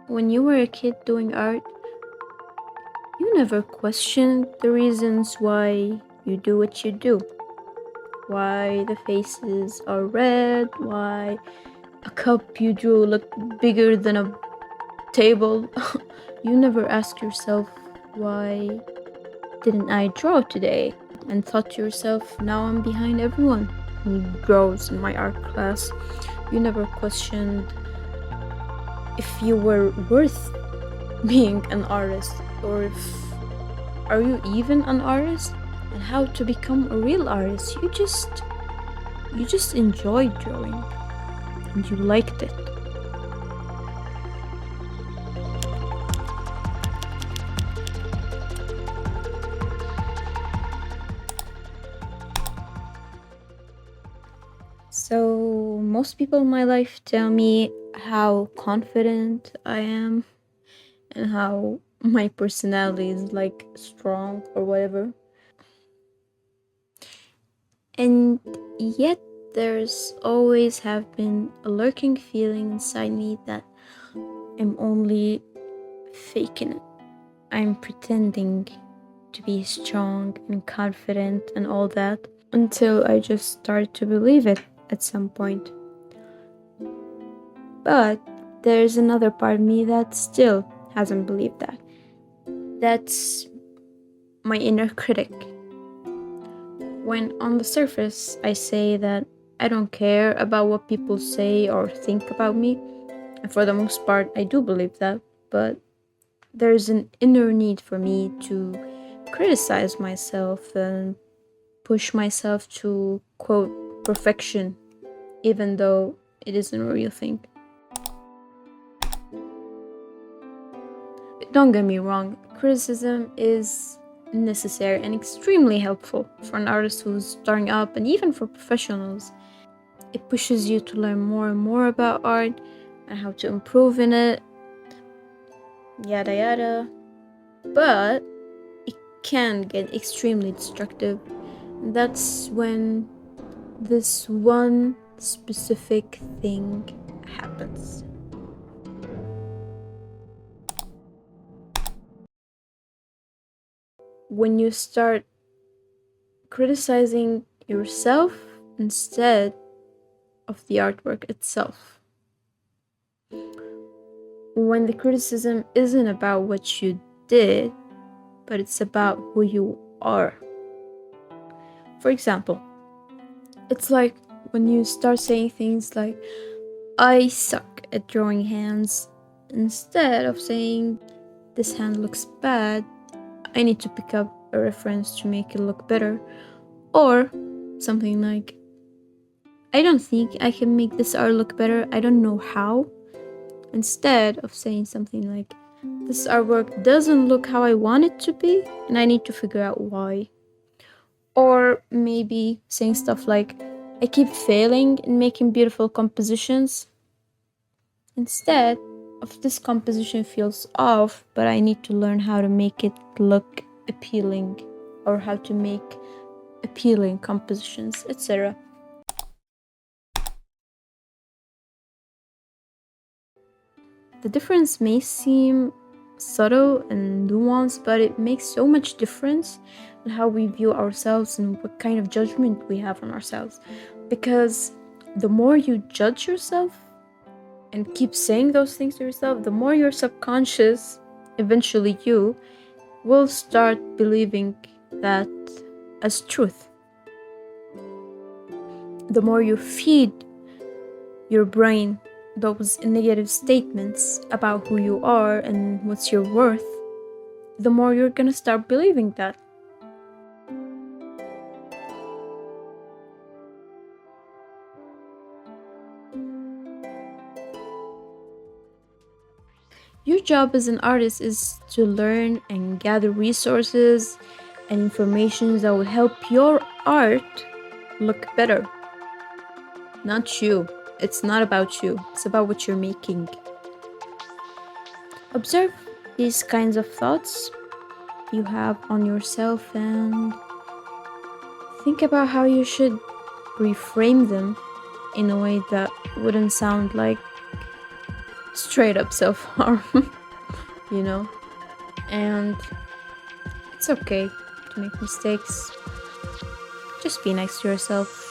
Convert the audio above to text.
When you were a kid doing art, you never questioned the reasons why you do what you do. Why the faces are red, why a cup you drew looked bigger than a table. You never ask yourself, why didn't I draw today? And thought to yourself, now I'm behind everyone who draws in my art class. You never questioned if you were worth being an artist, or if are you even an artist, and how to become a real artist. You just enjoyed drawing and you liked it. So most people in my life tell me how confident I am and how my personality is like strong or whatever. And yet there's always have been a lurking feeling inside me that I'm only faking it. I'm pretending to be strong and confident and all that until I just start to believe it at some point. But there's another part of me that still hasn't believed that. That's my inner critic. When on the surface I say that I don't care about what people say or think about me, and for the most part I do believe that, but there's an inner need for me to criticize myself and push myself to, quote, perfection, even though it isn't a real thing. Don't get me wrong, criticism is necessary and extremely helpful for an artist who's starting up and even for professionals. It pushes you to learn more and more about art and how to improve in it, yada yada. But it can get extremely destructive. And that's when this one specific thing happens. When you start criticizing yourself instead of the artwork itself. When the criticism isn't about what you did, but it's about who you are. For example, it's like when you start saying things like, I suck at drawing hands, instead of saying, this hand looks bad, I need to pick up a reference to make it look better. Or something like, I don't think I can make this art look better, I don't know how. Instead of saying something like, this artwork doesn't look how I want it to be, and I need to figure out why. Or maybe saying stuff like, I keep failing in making beautiful compositions. Instead of, this composition feels off, but I need to learn how to make it look appealing, or how to make appealing compositions, etc. The difference may seem subtle and nuanced, but it makes so much difference in how we view ourselves and what kind of judgment we have on ourselves. Because the more you judge yourself and keep saying those things to yourself, the more your subconscious, eventually you, will start believing that as truth. The more you feed your brain those negative statements about who you are and what's your worth, the more you're gonna start believing that. Your job as an artist is to learn and gather resources and information that will help your art look better. Not you. It's not about you. It's about what you're making. Observe these kinds of thoughts you have on yourself and think about how you should reframe them in a way that wouldn't sound like straight up self-harm, you know? And it's okay to make mistakes. Just be nice to yourself.